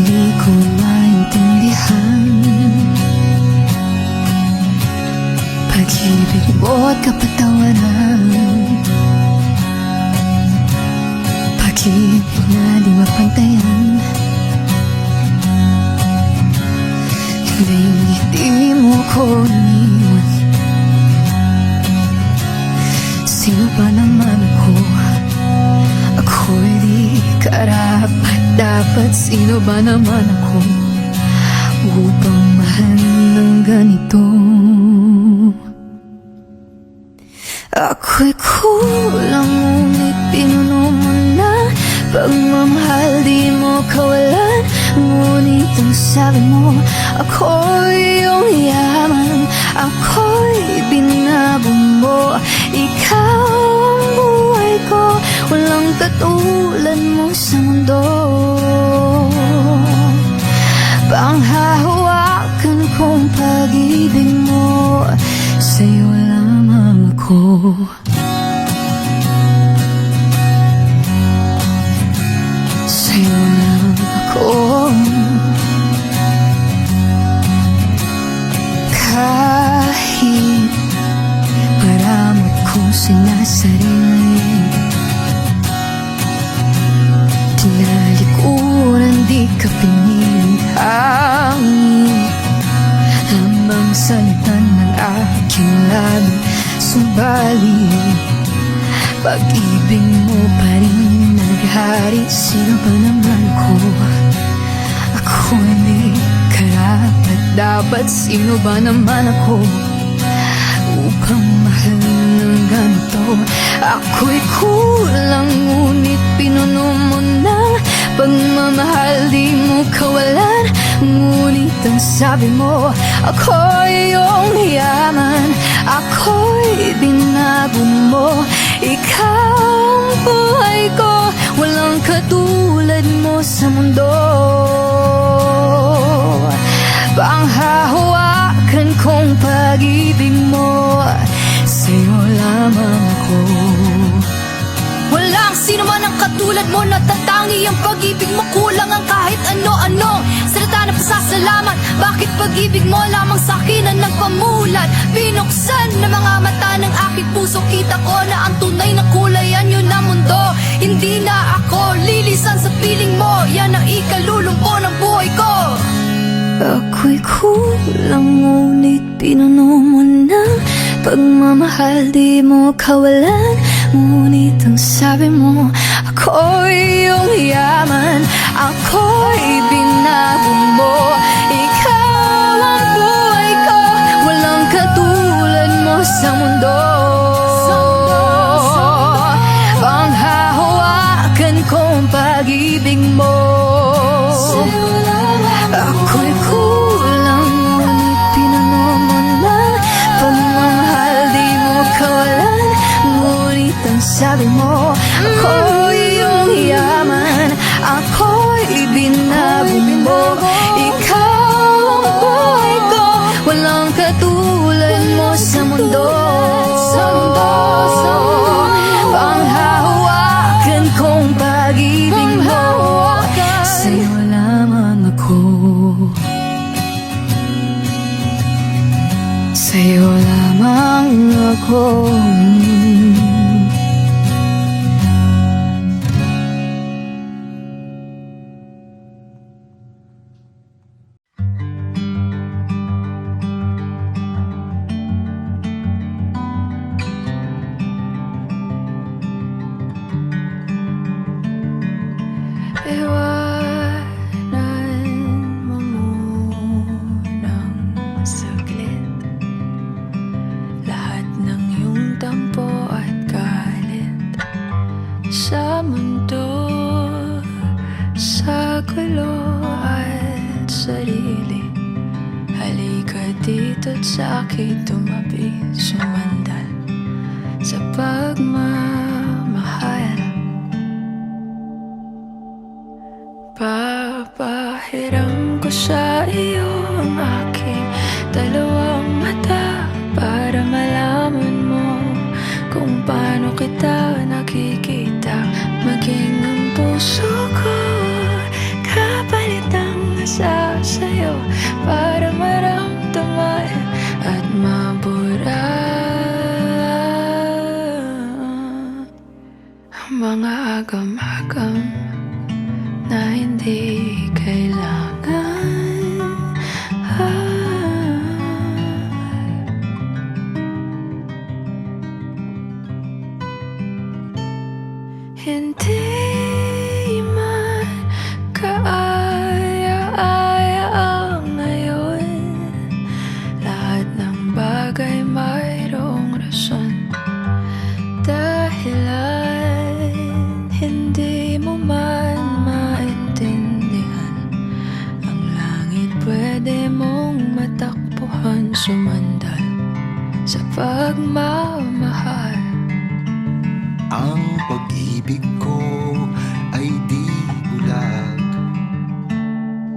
Di ko maintindihan pag-ibig mo at kapatawaran, pag-ibig na di mapantayan. Hindi mo ko iniwan. Sino ba naman ako? Ako'y di karapat dapat. Sino ba naman ako upang mahal ng ganito? Ako'y kulang ngunit pinuno mo na pagmamahal di mo kawalan. Ngunit ang sabi mo, ako'y iyong yaman, ako'y binago mo. Ikaw ang buhay ko, walang katulad mo sa mundo. Panghahawakan kong pag-ibig mo, sa'yo lamang ako. Sa'yo lang ako. Kahit maramot kong sinasarili, tinalikuran di ka piniling hangin. Lamang salitan ng aking labi, subalit pag-ibig mo pa rin naghari. Sino ba naman ako? Ako hindi karapat dapat. Sino ba naman ako upang mahal ng ganito? Ako'y kulang ngunit pinuno mo ng pagmamahal di mo kawalan. Ngunit ang sabi mo, ako'y iyong yaman, ako'y binago mo. Ikaw ang buhay ko, walang katulad mo sa mundo. Panghahawakan kong pag-ibig mo, sa'yo lamang ako. Walang sino man ang katulad mo, natatangi ang pag-ibig mo. Kulang ang kahit ano-ano, salita na pasasalamat. Bakit pag-ibig mo lamang sa'kin ang nagpamulat? Binuksan ng mga mata ng aking puso, kita ko na ang tunay na kulay anyo na mundo. Hindi na ako lilisan sa piling mo, yan ang ikalulumpo ng buhay ko. Ako'y kulang ngunit pinuno mo ng pagmamahal di mo kawalan. Ngunit ang sabi mo, ako'y iyong yaman, ako'y binago mo. Ikaw ang buhay ko, walang katulad mo sa mundo. Panghahawakan kong pag-ibig mo, ako'y kulang ngunit pinuno mo ng pagmamahal di mo kawalan. Ngunit ang sabi mo, ako'y iyong yaman, ako'y binago mo. Ikaw ang buhay ko, walang katulad mo sa mundo. Panghahawakan kong pag-ibig mo, sa'yo lamang ako. Sa'yo lamang ako. Iwanan mo munang saglit lahat ng iyong tampo at galit sa mundo, sa gulo at sarili. Halika dito't sa akin tumabi, sumandal sa pagmamahal. Papahiram ko sa iyo ang aking dalawang mata para malaman mo kung paano kita nakikita. Maging ang puso ko kapalit ang nasa sa'yo para maramdaman at mabura ang mga agam-agam na hindi kailangan. Hindi man kaaya-aya ang ngayon. Lahat ng bagay mayroong rason. Dahilan hindi mo man maintindihan. Ang langit pwede mong matakbuhan, sumandal sa pagmamahal. Ang pag-ibig ko ay di bulag.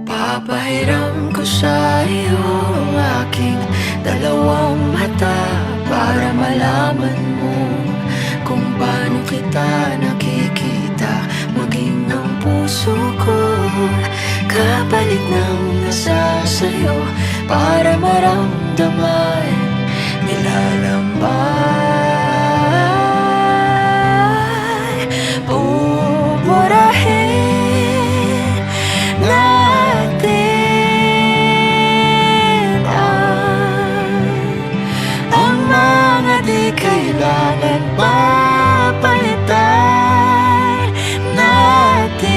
Papahiram ko sa iyo ang aking dalawang mata para malaman mo kung paano kita nakikita. Maging ang puso ko kapalit ng nasa sa'yo para maramdaman nilalambay. Pupurahin natin ang mga di kailangan papalitan natin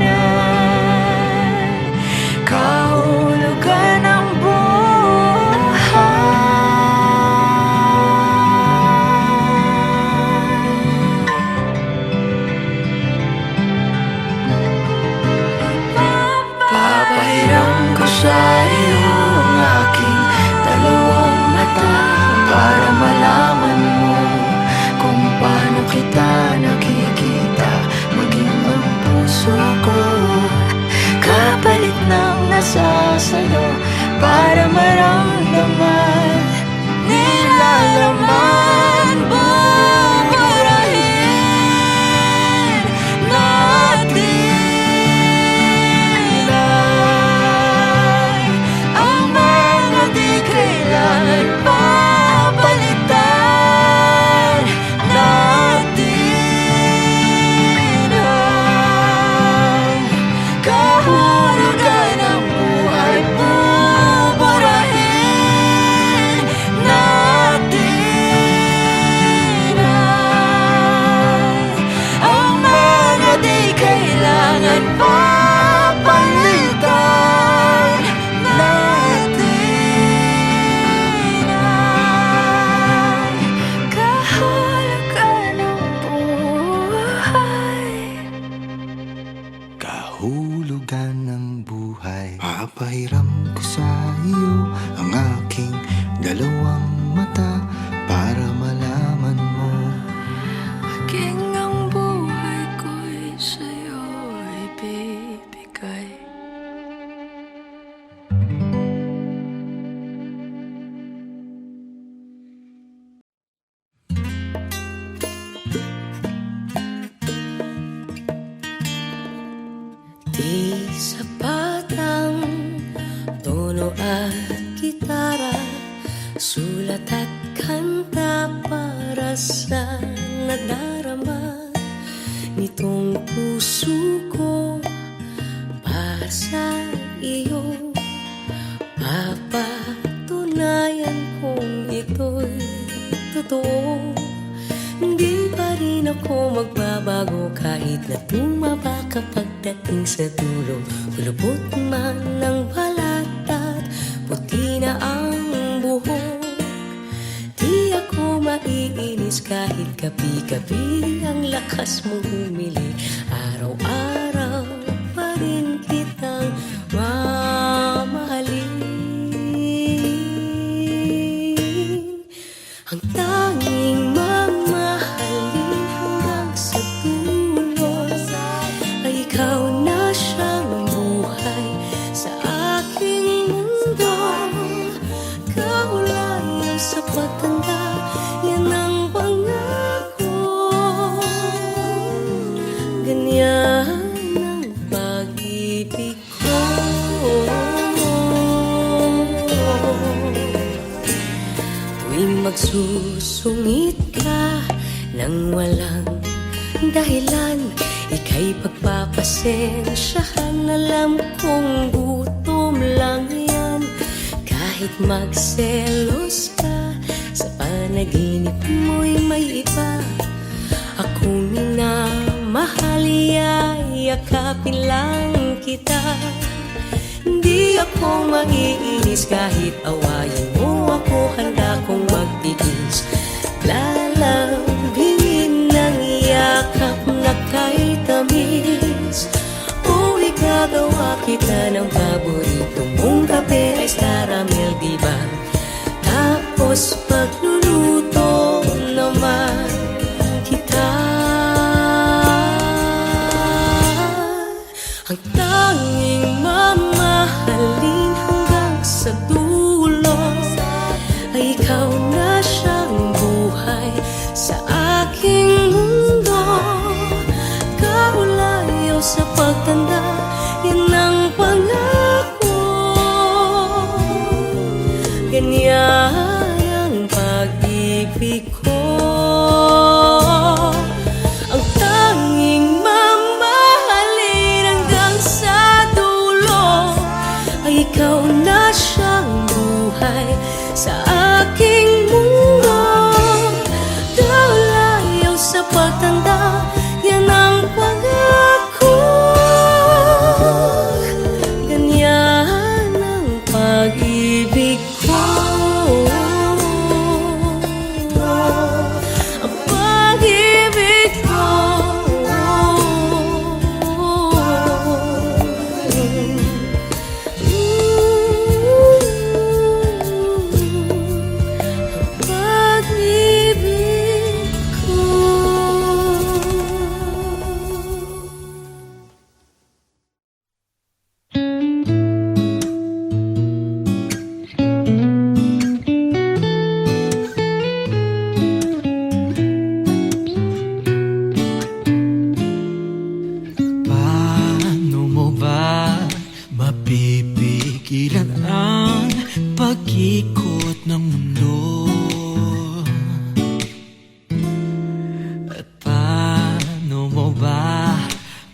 ang kahulugan ng papahiram ko sa iyo ang aking dalawang mata para malaman mo kung paano kita nakikita. Maging ang puso ko kapalit ng nasa sa'yo para maramdaman nilalaman. Buburahin natin ang mga di kailangan papalitan natin ang kahulugan ng buhay. Buburahin natin ang mga di kailangan papalitan natin ang kahulugan ng buhay. Kahulugan ng buhay. Papahiram ko sa iyo ang aking dalawang mata para malaman mo. Maging ang buhay ko'y sa'yo ibibigay. Di sapat ang tono at gitara, sulat at kanta para sa nadarama nitong puso ko para sa iyo. Papatunayan kong ito'y totoo. Hindi pa rin ako magbabago kahit na tumaba ka pagdating sa dulo. Kulubot man ng balat at puti na ang buhok. Di ako maiinis kahit gabi-gabi ang lakas mong humili. Araw-araw pa rin kitang mamahalin. Ang tanging mamahalin hanggang sa dulo ay ikaw na siyang buhay sa aking mundo. Kaulay ang sapat handa, yan ang pangako. Ganyan Susungit ka nang walang dahilan, ika'y pagpapasensyahan. Alam kong gutom lang yan. Kahit magselos ka, sa panaginip mo'y may iba. Akong minamahal, yakapin lang kita. Di ako maiinis kahit awayin mo ako. Handa kong magtiis, lalambingin ng yakap na kay tamis. O igagawa kita ng paborito mong kape, ice caramel, diba? Tapos pagluluto naman kita. Ang tanging mamahalin hanggang sa dulo ay ikaw na siyang buhay sa aking mundo. Kaulayo sa pagtanda, yan ang pangako. Ganyan ang pag-ibig ko. Ang tanging mamahalin hanggang sa dulo ay ikaw na siyang buhay sa aking mundo. Kaulayo sa pagtanda, yan ang pangako. Ganyan ang pag-ibig ko. Ang pag-ibig ko. Pag-ibig ko. Paano mo ba mapipigilan ang pag-ikot ng mundo? At paano mo ba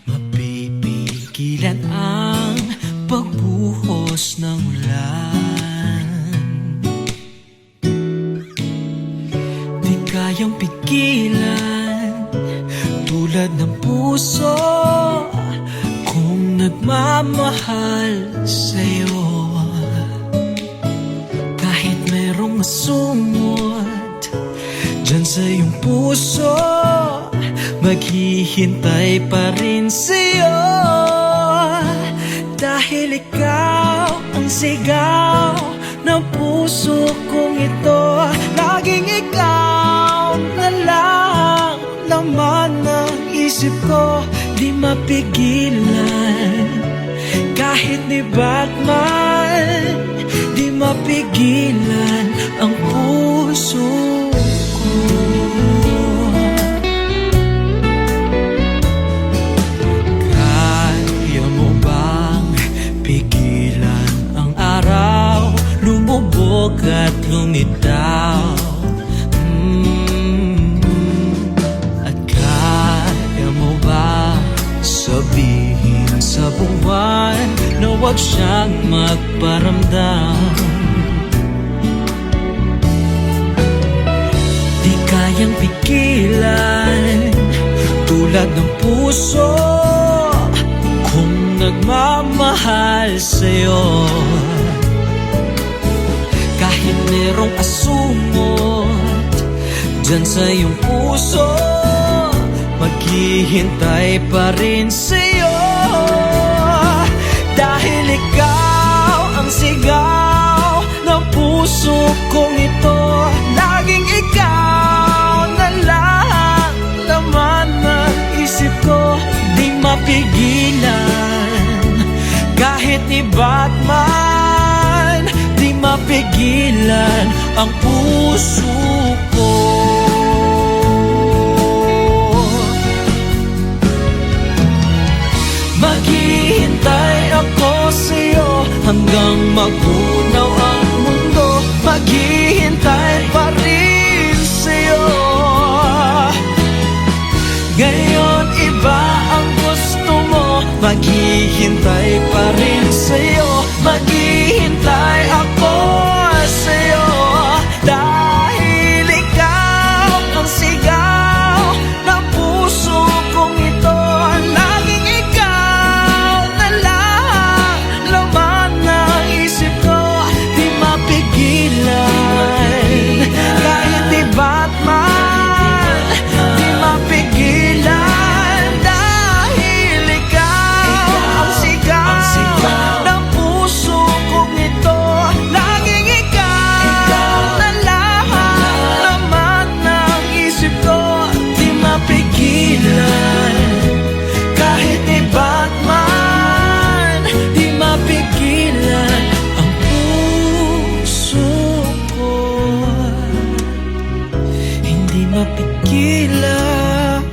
mapipigilan ang pagbuhos ng ulan? Di kayang pigilan tulad ng puso kung nagmamahal sa'yo. Kahit merong masumot dyan sa iyong puso, maghihintay pa rin sa'yo. Dahil ikaw ang sigaw ng puso kong ito. Laging ikaw na lang laman ng isip ko. Di mapigilan kahit ni Batman. Di mapigilan ang puso ko. Kaya mo bang pigilan ang araw lumubog at lumitaw? At kaya mo ba sabihin sa buwan na huwag siyang magparamdam? Di kayang pigilan tulad ng puso kung nagmamahal sa'yo. Kahit merong asumot dyan sa iyong puso, maghihintay pa rin sa'yo. Dahil ikaw ang sigaw ng puso kong ito. Laging ikaw na lang laman ng isip ko. Di mapigilan kahit ni Batman. Di mapigilan ang puso ko. Maghihintay ako sa'yo hanggang magunaw ang mundo. Maghihintay pa rin maghihintay pa rin sa'yo. Maghihintay ako sa'yo, dahil ikaw ang sigaw ng puso kong ito. Laging ikaw na lang laman ng isip ko. Di mapigilan kahit iba't man, di mapigilan dahil ikaw ang sigaw ng puso kong ito. Laging ikaw na lang laman ng isip ko. Di mapigilan kahit iba't man, di mapigilan ang puso ko. Hindi mapigilan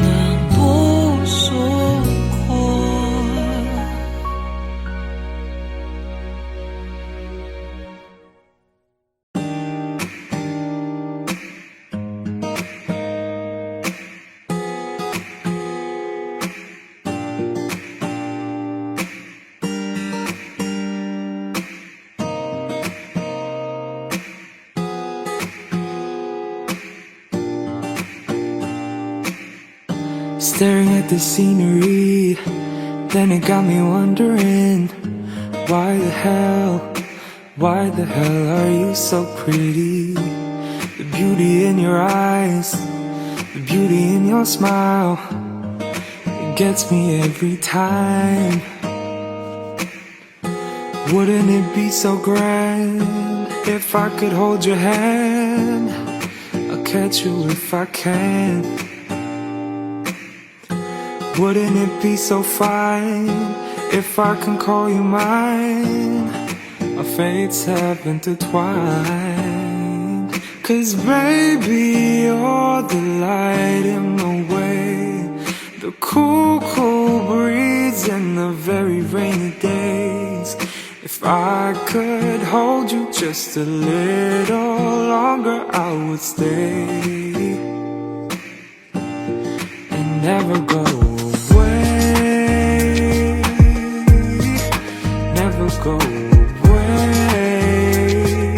ng puso ko. Staring at the scenery, then it got me wondering, why the hell are you so pretty? The beauty in your eyes, the beauty in your smile, it gets me every time. Wouldn't it be so grand if I could hold your hand? I'll catch you if I can. Wouldn't it be so fine if I can call you mine? Our fates have intertwined. 'Cause baby, you're the light in my way, the cool, cool breeze in the very rainy days. If I could hold you just a little longer, I would stay and never go away, never go away.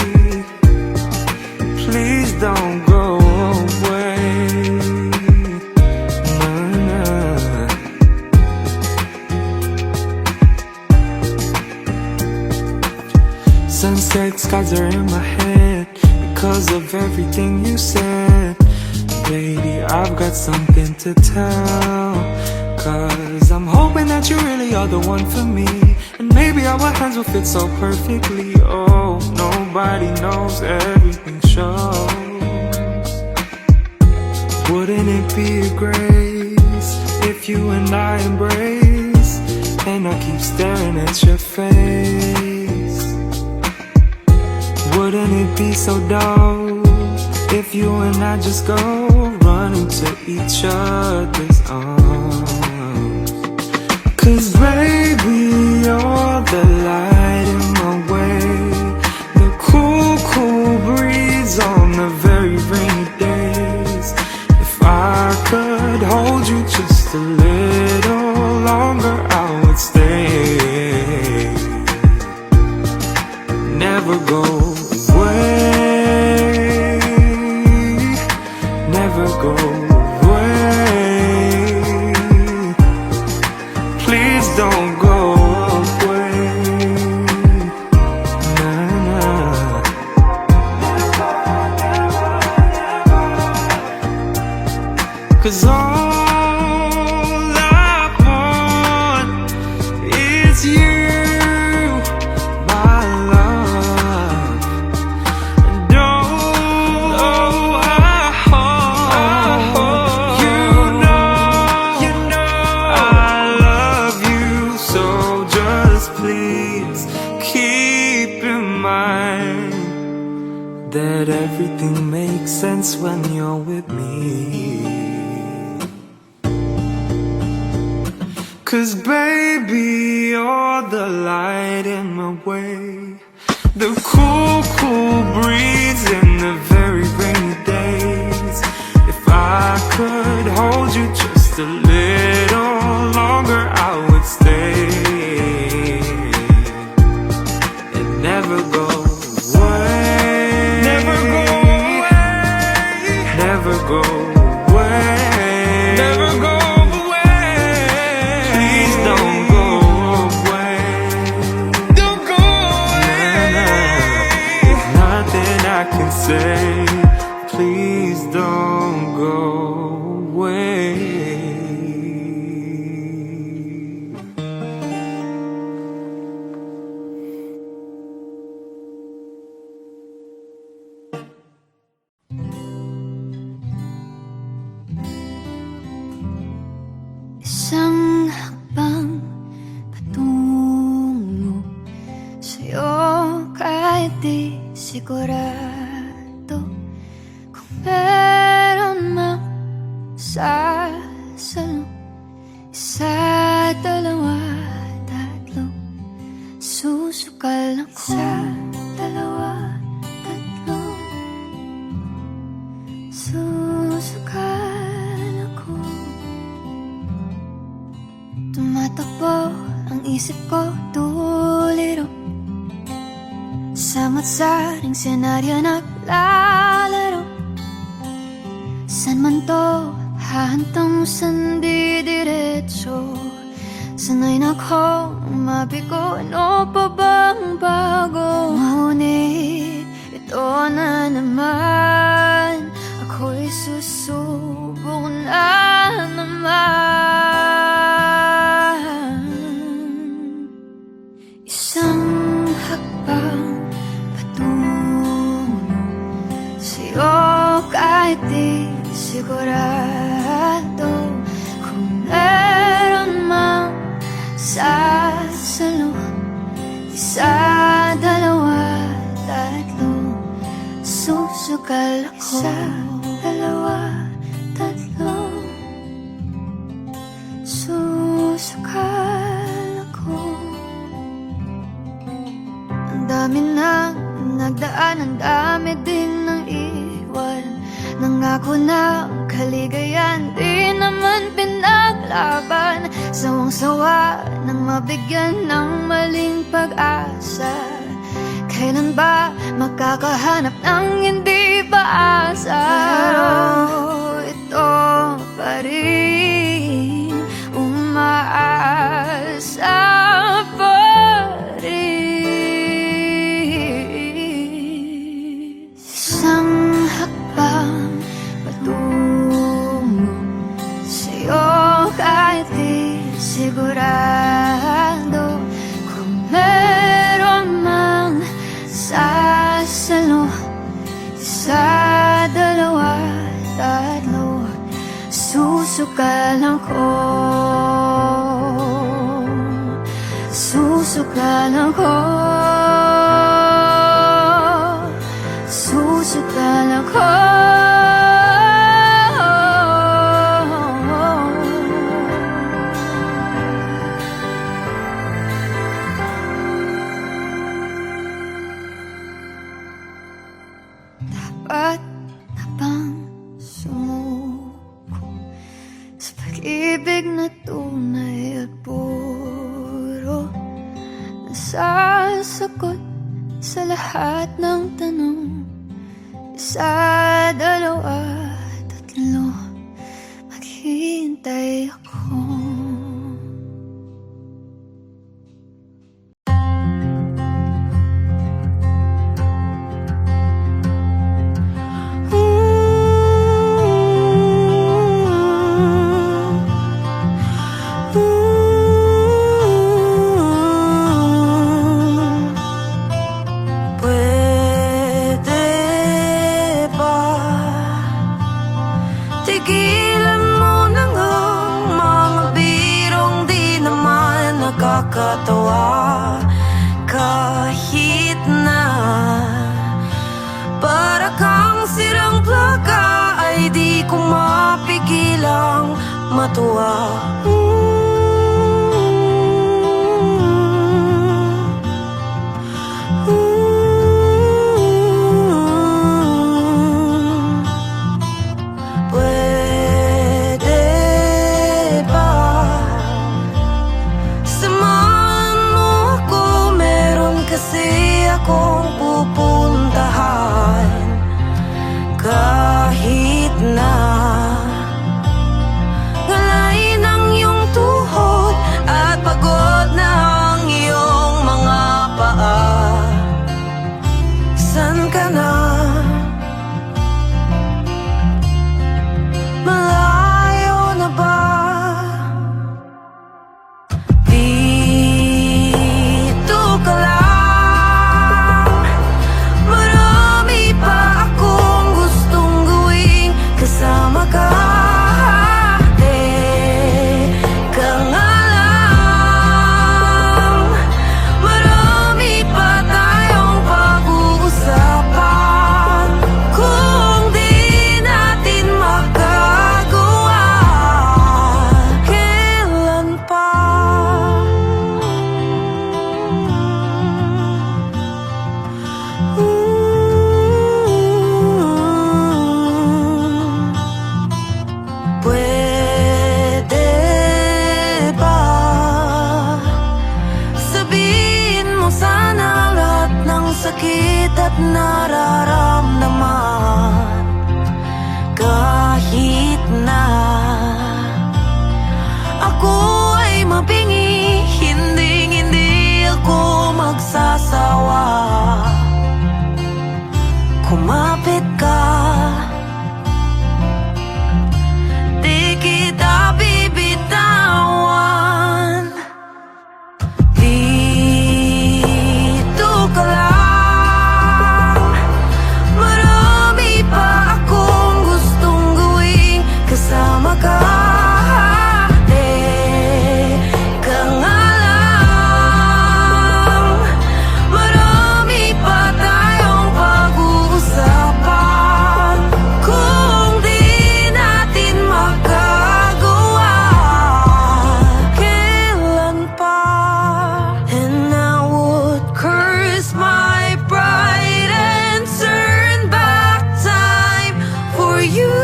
Please don't go away. Nah, nah. Sunset skies are in my head because of everything you said. Lady, I've got something to tell, 'cause I'm hoping that you really are the one for me, and maybe our hands will fit so perfectly. Oh, nobody knows, everything shows. Wouldn't it be a grace if you and I embrace, and I keep staring at your face? Wouldn't it be so dope if you and I just go run into each other's arms? 'Cause baby, you're the light in my way, the cool, cool breeze on the very rainy days. If I could hold you just a little longer, I would stay, never go away, never go away. Please don't go away. Nah, nah. 'Cause all I want is you, my love. And you know I love you. So just please keep in mind that everything makes sense when you're with me. 'Cause baby, you're the light in my way, the cool, cool breeze in the very rainy days. If I could hold you just never go away. Never go away. Please don't go away. Don't go away. There's nothing I can say. Please don't go away. Isang hakbang patungo sa'yo, kahit di sigurado kung meron mang sasalo. Isa, dalawa, tatlo, susukal ako. Isa, dalawa, tatlo, susukal ako. Tumatakbo ang isip ko, tuliro sa matsaring senaryo naglalaro. San man to hahantong, san di diretso? Sanay na akong mabigo, ano pa bang bago? Ngunit ito na naman, ako'y susubok na naman. Isang hakbang patungo sa'yo, kahit di sigurado kung meron mang sasalo. Isa, dalawa, tatlo, susukal ako. Isa, dalawa, tatlo, susukal ako. Ang dami nang nagdaan, ang dami din ng iwan. Nangako na ang kaligayan, di naman pinaglaban. Sawang-sawa nang mabigyan ng maling pag-asa. Kailan ba makakahanap ng hindi paasa? Pero ito pa rin, umaasa pa rin. Isang hakbang patungo sa'yo, kahit di sigurado kung meron mang sasalo. Isa, dalawa, tatlo, susukalan ko. Susukalan ko. Susukalan ko. Dapat na bang sumuko sa pag-ibig na tunay at puro? Nasasagot sa lahat ng tanong. Isa, dalawa, tatlo, maghihintay ako. Tigilan mo na nga ang mga birong di naman nakakatawa. Kahit na para kang sirang plaka, ay di ko mapigilang matuwa. Kung pupuntahan kahit na kumapit ka. Di kita bibitawan. Dito ka lang. Marami pa akong gustong gawin kasama ka. Teka nga lang. Marami pa tayong pag-uusapan. Kung di natin magagawa, kailan pa? And I would curse my pride and turn back time for you.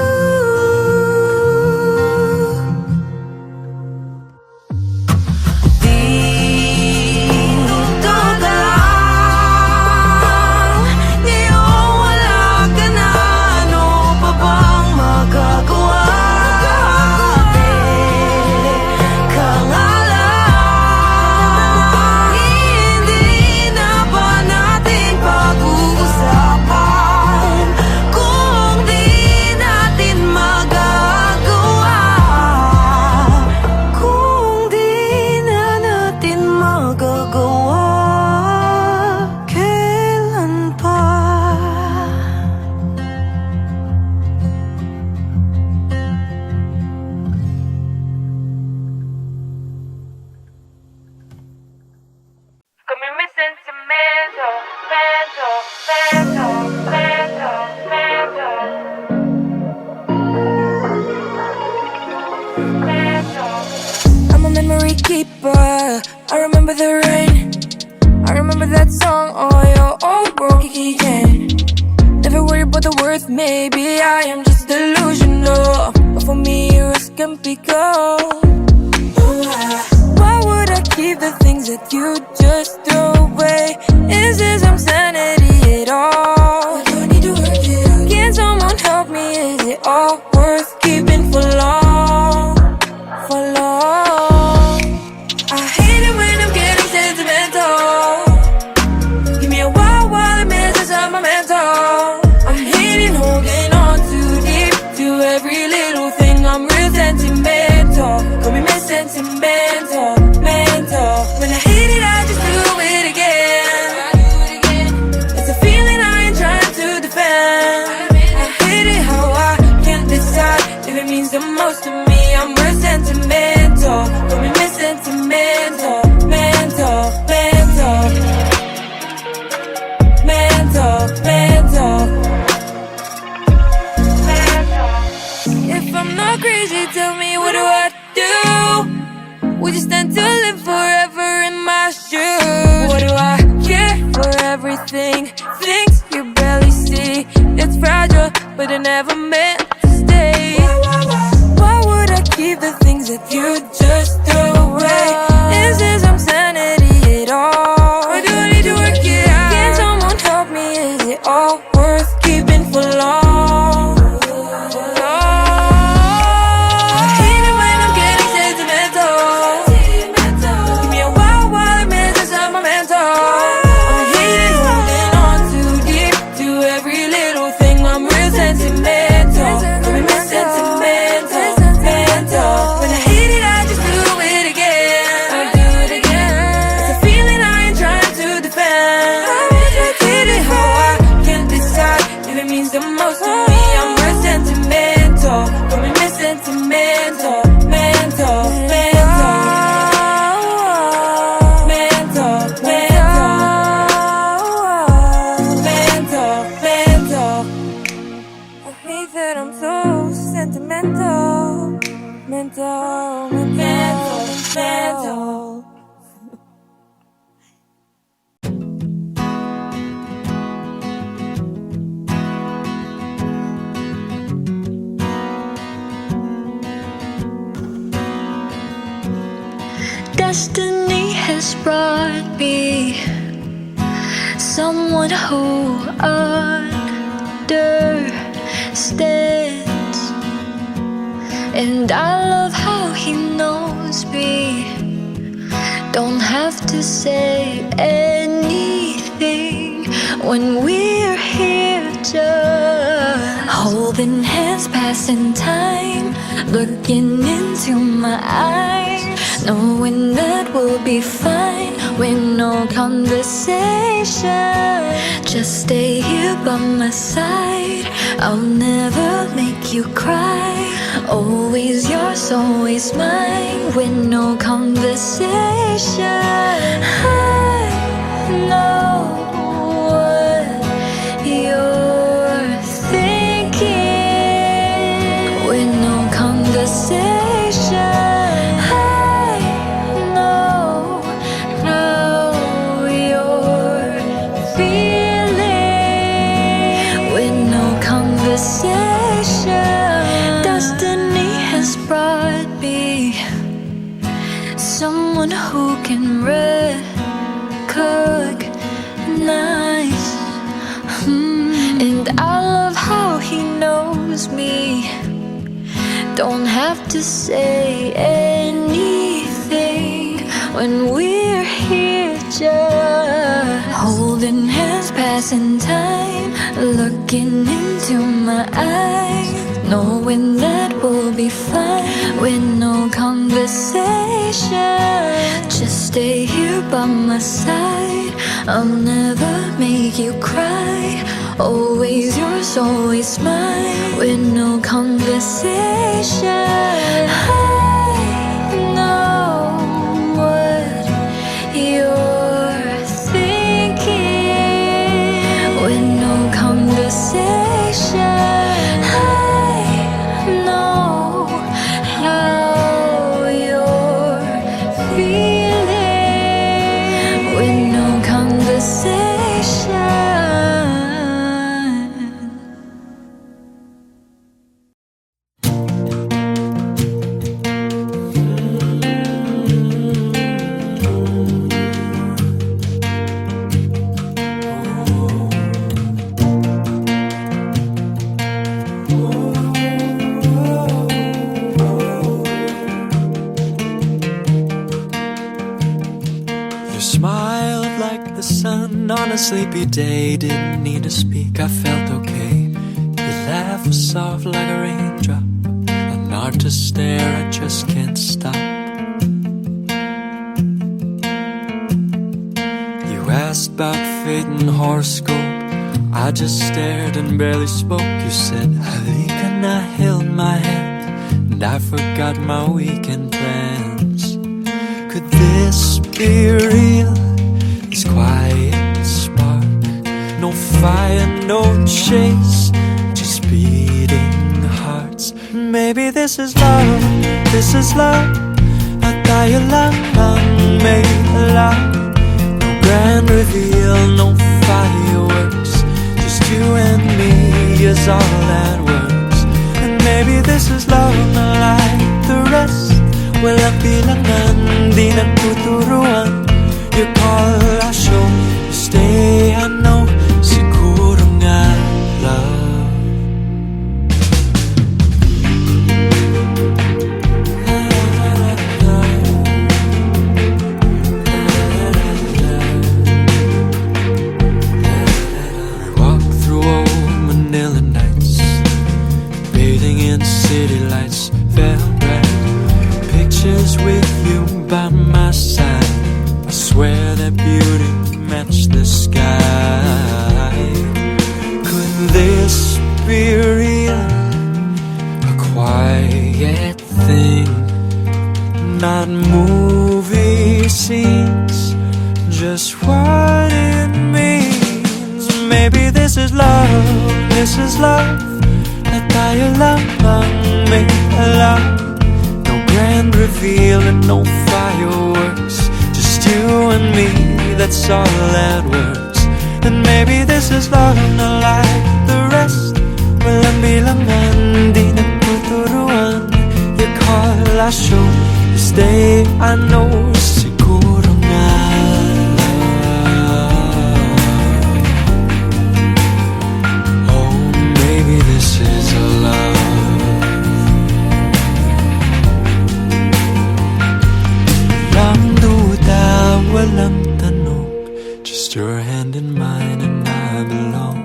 Dito ka lang. Ngayong wala ka na, ano pa bang magagawa? Teka nga lang. Hindi na ba natin pag-uusapan? Kung di natin magagawa, kung di na natin magagawa, kailan pa? Kami may sentimento, mento, mento, mento, mento. Mento. I'm a memory keeper. I remember the rain. I remember that song on your old broken can. Never worry about the worth. Maybe I am just delusional, but for me, risk can pick up. Why would I keep the things that you just throw away? Is this some sanity at all? I don't need to work it out. Can someone help me? Is it all worth keeping for long? For long. I hate it when I'm getting sentimental. Give me a while it messes up my mental. I'm hating holding on too deep to every little thing. I'm real sentimental. Call me Miss Sentimental, mental. When I hate it, I just do it again. It's a feeling I ain't trying to defend. I hate it how I can't decide if it means the most to me. I'm real sentimental. Call me Miss Sentimental, mental, mental. Mental, mental. If I'm not crazy, tell me what do I do? Would you stand to live forever in my shoes? What do I care for everything? Things you barely see. It's fragile, but it never meant to stay. Why would I keep the things that you just throw away? Is this some sanity at all? Or do I need to work it out? Can someone help me? Is it all worth keeping for long? I hate it when I'm getting sentimental. Give me a while it messes up my mental. I'm hating holding on too deep to every little thing. I'm real sentimental. Let me miss sentimental, mental. When I hate it, I just do it again. I do it again. It's a feeling I ain't trying to defend. I hate it how I can't decide if it means the most to me. I'm real sentimental. Let me miss sentimental, mental, mental. Mental, mental. Mental, mental. I hate that I'm so sentimental. Mental, mental, mental. Destiny has brought me someone who understands, and I love how he knows me. Don't have to say anything when we're here just Holding hands, passing time, looking into my eyes, knowing that we'll be fine with no conversation. Just stay here by my side, I'll never make you cry. Always yours, always mine, with no conversation. I know what you're thinking, with no conversation. I know you're feeling, with no conversation. Destiny has brought me someone who can recognize, and I love how he knows me. Don't have to say anything when we're here, just holding hands, passing time, looking into my eyes, knowing that we'll be fine with no conversation. Just stay here by my side, I'll never make you cry. Always yours, always mine, with no conversation. I know what you're thinking, with no conversation. I know how you're feeling, with no conversation. Smiled like the sun on a sleepy day. Didn't need to speak, I felt okay. Your laugh was soft like a raindrop, an art to stare, I just can't stop. You asked about fate and horoscope, I just stared and barely spoke. You said, Halika, and I held my hand, and I forgot my weekend plans. Could this be real? This quiet spark, no fire, no chase, just beating hearts. Maybe this is love, this is love. At tayo lang ang may alam. No grand reveal, no fireworks, just you and me is all that works. And maybe this is love, not like the rest. Walang bilangan, di nagtuturuan. You call, I show, you stay, I know. Siguro nga love. We walk through old Manila nights, bathing in city lights, felt right. Pictures with you by my side, I swear that beauty matched the sky. Could this be real? A quiet thing, not movie scenes, just what it means. Maybe this is love, this is love. At tayo lang ang may alam. No grand reveal and no fireworks, just you and me, that's all that works. And maybe this is love, not like the rest. Walang bilangan, di nagtuturuan. You call, I show, you stay, I know. Siguro nga love. Oh, maybe this is a love. Walang duda, walang tanong, just your hand in mine and I belong.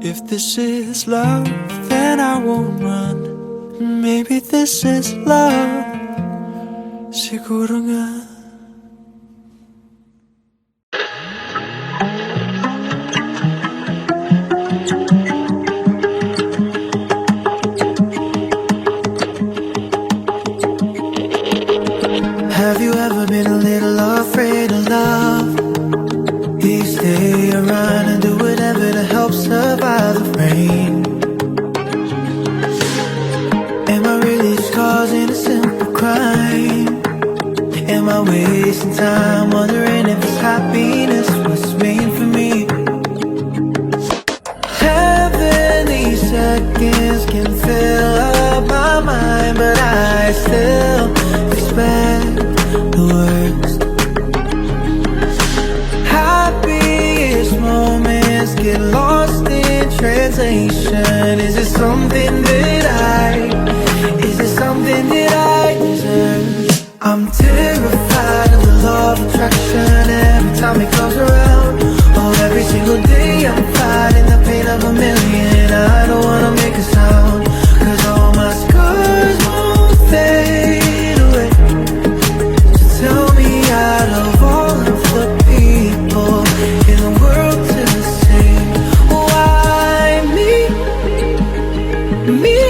If this this is love, then I won't run. Maybe this is love. Siguro nga. Have you ever been a little afraid of love? You stay around and do whatever to help survive the rain. Am I really just causing a simple crime? Am I wasting time wondering if this happiness was made for me? Heavenly seconds can fill up my mind, but I still expect the worst. Happiest moments get lost in translation. Is it something that I deserve? I'm terrified of the law of attraction every time it comes around. Oh, every single day I'm fighting the pain of a million. I don't wanna make a sound, 'cause all my scars won't fade away. So tell me, out of all of the people in the world to say, why me? Me?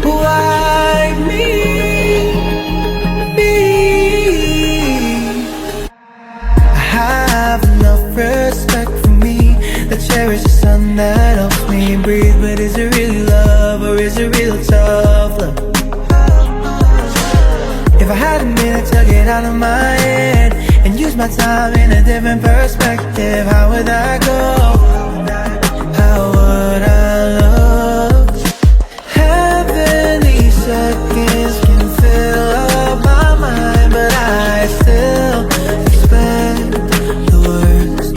Why me? Me? I have enough respect for me to cherish the sun that helps me breathe. But is it really love, or is it real tough love? If I had a minute to get out of my head and use my time in a different perspective, how would I go? How would I look? Heavenly seconds can fill up my mind, but I still expect the worst.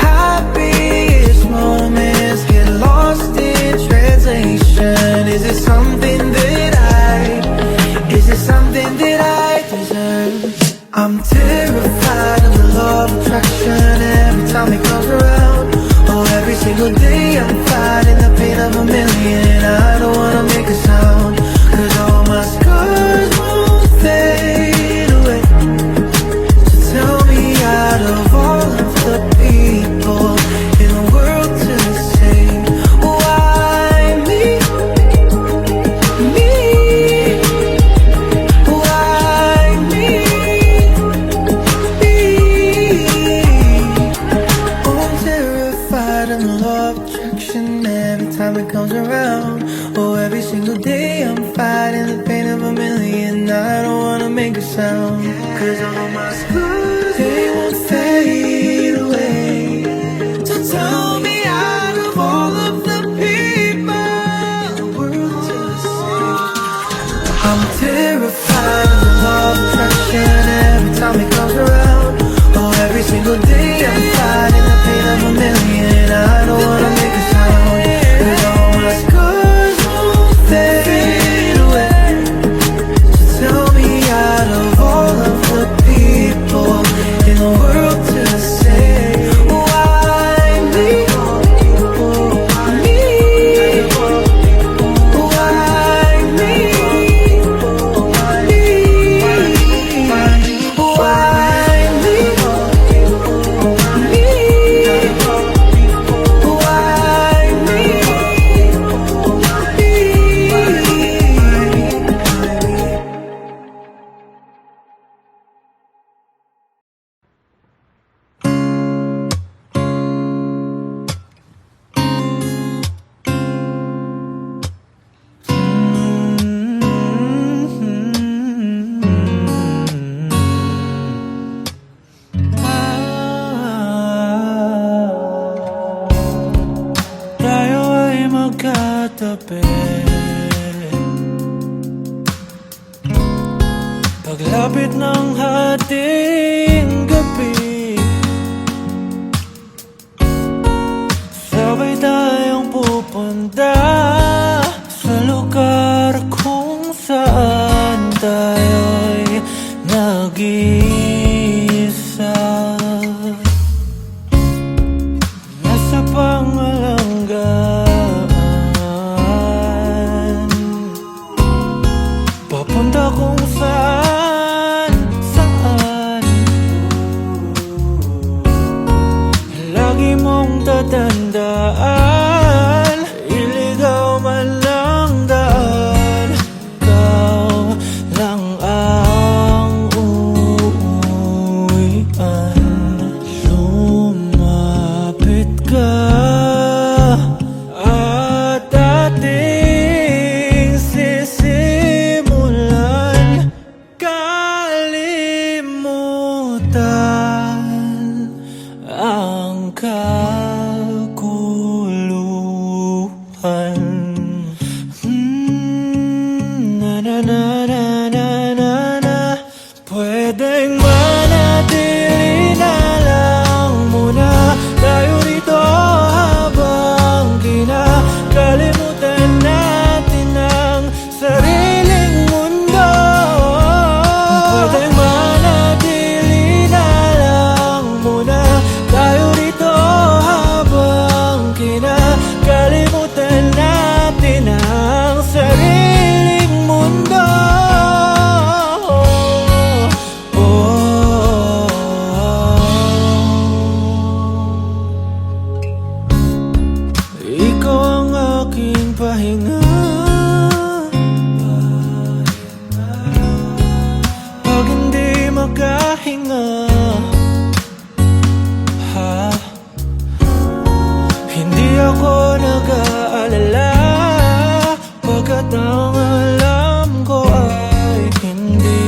Happiest moments get lost in translation. Is it something that I deserve? I'm terrified of the law of attraction every time it comes around. Oh, every single day I'm fighting the pain of a million. I don't wanna make a sound, 'cause all my scars won't fade away. So tell me, out of all of the people in the world to say, why me? Me? Why me? Me? Oh, I'm terrified of the law of attraction every time it comes around. Oh, every single day I'm fighting the pain of a million. I don't wanna make a sound, 'cause all my scars, they won't fade away. So tell me, out of all of the people in the world to say, I'm terrified of the law of attraction every time it comes around. Oh, every single day I'm fighting the pain of a million. I don't wanna make a sound, 'cause all my scars won't fade away. So tell me, out of all of the people in the world to say, why me? Me? Why me? Me? Why me? Me? Why me? Tayo ay magkatabi, paglapit ng hating gabi, sabay tayong pupunta sa lugar kung saan tayo'y nag-iisa. ang alanggaan. Papunta kung saan, saan. Lagi mong tatandaan, iligaw man lang daan, ikaw lang ang uuwian. Lumapit ka at ating sisimulan kalimutan ang kaguluhan. Na na na na na na na. Pwedeng manatili na lang muna tayo rito habang kinakalimutan natin ang sariling mundo. Pwedeng manatili na lang muna tayo rito habang kinakalimutan natin ang sariling mundo. Ikaw ang aking pahinga. Pag hindi makahinga, ha? Hindi ako nag-aalala, pagkat ang alam ko ay hindi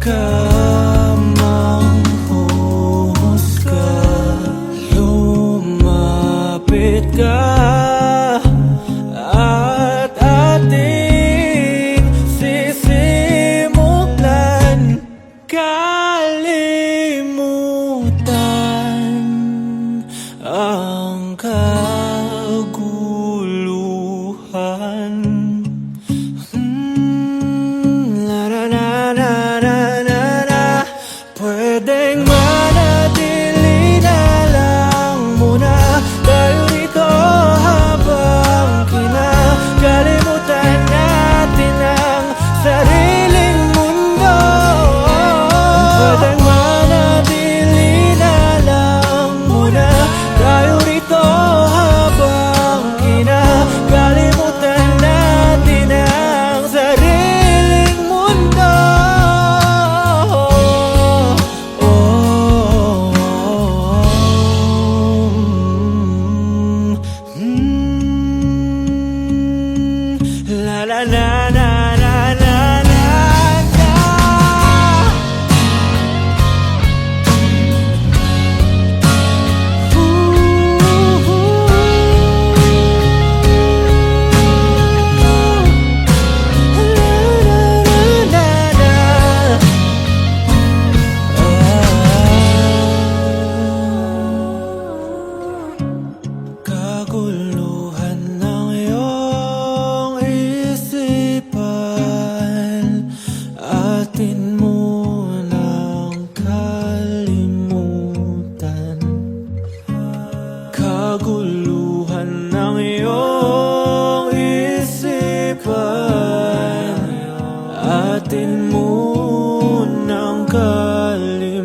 ka manghuhusga. Lumapit ka at ating sisimulan kalimutan ang kaguluhan. La la la la la la la. Pwedeng manatili na lang muna tayo rito habang kinakalimutan natin ang sariling mundo. Pwedeng manatili na lang muna tayo rito habang kinakalimutan natin ang sariling mundo. La la la la la la la. Kaguluhan ng iyong isipan, atin munang kalimutan. Kaguluhan ng iyong isipan, atin munang kalimutan.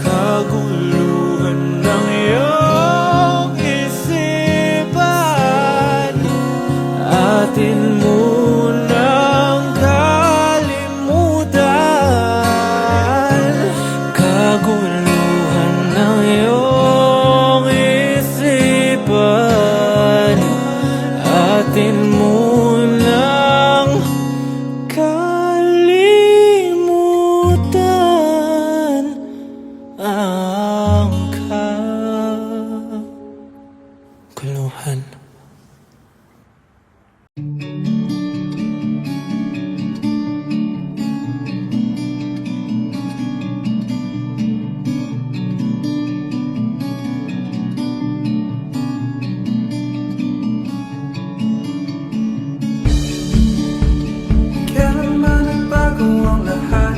Kaguluhan ng iyong isipan, atin munang kalimutan. Kaguluhan ng iyong isipan, atin munang kalimutan ang kaguluhan. Kailan man nagbago ang lahat,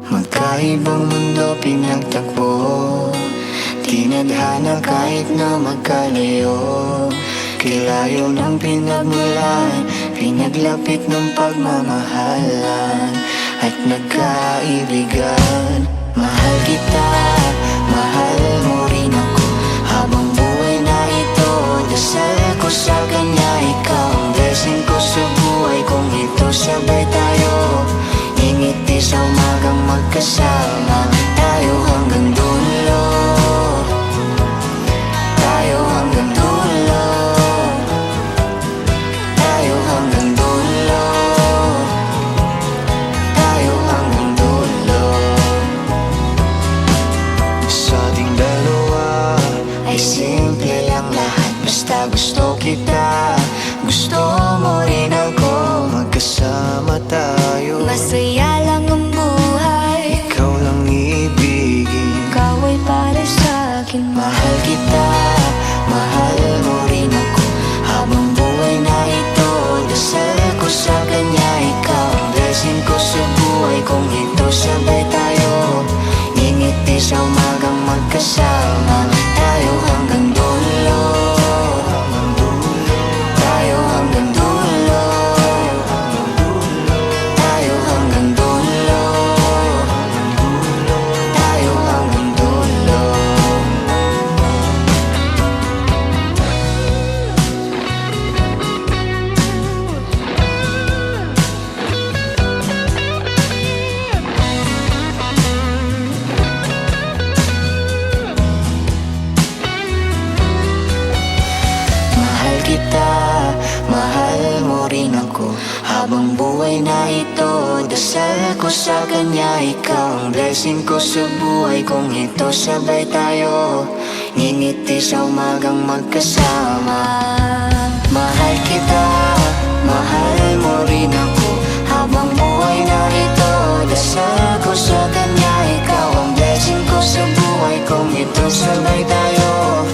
Magkaibang mundo pinagtagpo, tinadhana kahit na magkalayo. Kilayo ng pinagmulan, pinaglapit ng pagmamahalan at nagkaibigan. Mahal kita, mahal mo rin ako. Habang buhay na ito, dasal ko sa kanya. Ikaw ang blessing ko sa buhay kong ito. Sabay tayo, ingiti sa umagang magkasama. Tayo hanggang dulo, tayo hanggang dulo, tayo hanggang dulo, tayo hanggang dulo. Sa ating dalawa ay simple lang lahat. Basta gusto kita, gusto mo rin ako. Magkasama tayo, Masaya lang ang buhay, ikaw lang ibigin. ikaw ay para sa akin. Mahal kita, mahal mo rin ako. Habang buhay na ito, dasal ko sa kanya. Ikaw ang blessing ko sa buhay kong ito. Sabay tayo, ingiti sa umagang magkasama. Tayo hanggang dulo, tayo hanggang dulo, tayo hanggang dulo, tayo hanggang dulo. Mahal kita, mahal mo rin ako. Habang buhay na ito, dasal ko sa kanya. Ikaw ang blessing ko sa buhay kong ito. Sabay tayo, ngingiti sa umagang magkasama. Mahal kita, mahal mo rin ako. Habang buhay na ito, dasal ko sa kanya. Ikaw ang blessing ko sa buhay kong ito. Sabay tayo,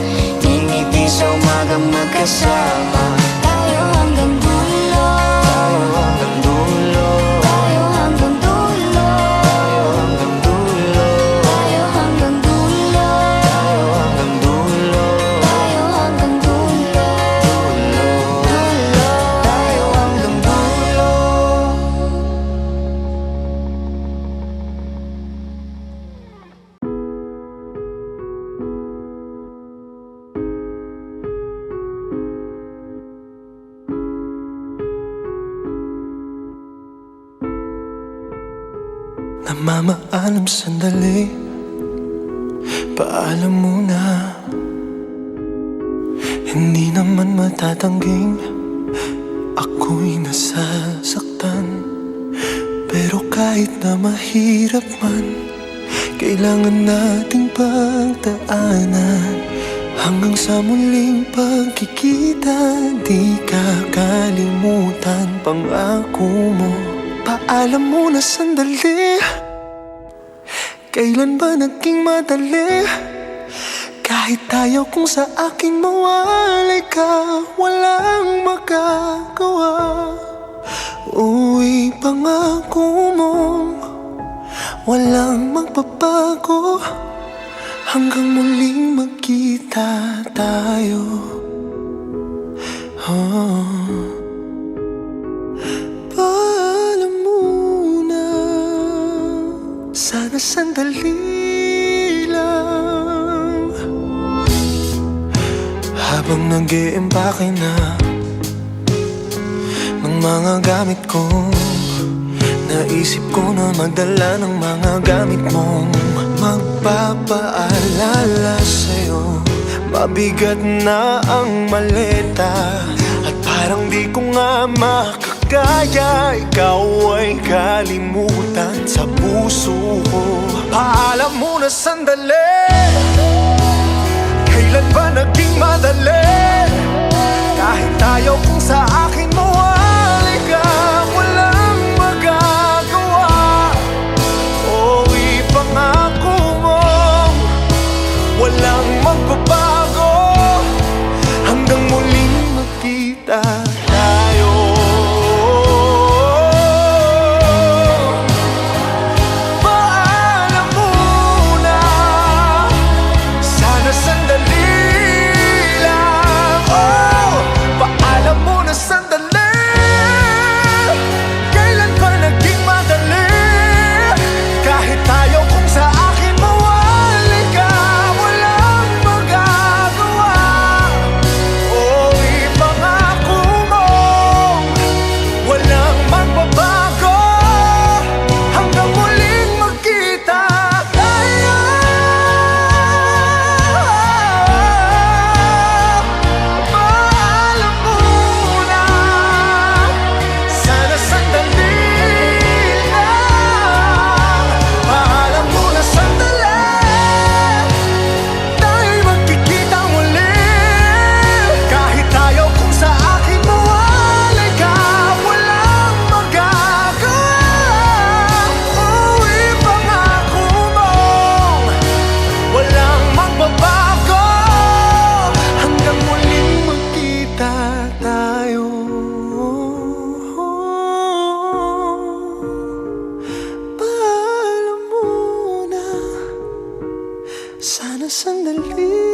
ngingiti sa umagang magkasama. Tayo hanggang dulo, tayo hanggang dulo, tayo hanggang dulo, tayo hanggang dulo, tayo hanggang dulo, tayo hanggang dulo, tayo hanggang dulo, dulo, dulo, tayo hanggang dulo. Namamaalam sandali, paalam muna. Hindi naman matatangging ako'y nasasaktan. Pero kahit na mahirap man, kailangan nating pagdaanan. Hanggang sa muling pagkikita, di kakalimutan pangako mo. Paalam muna sandali, kailan ba naging madali? Kahit ayaw kong sa akin mawalay ka, walang magagawa. Uy, pangako mo, walang magbabago. Hanggang muling magkita tayo. Paalam muna, sana sandali lang. Habang nag-iimpake na ng mga gamit ko, naisip ko na magdala ng mga gamit mong magpapaalala sa'yo. Mabigat na ang maleta at parang di ko nga makakaya. Ikaw ay kalimutan sa puso ko. Paalam muna sandali, kailan ba naging madali? Kahit ayaw kong sa akin mawalay ka, walang magagawa. O ipangako mo, walang magbabago. Hanggang muling magkita tayo. Paalam na sandali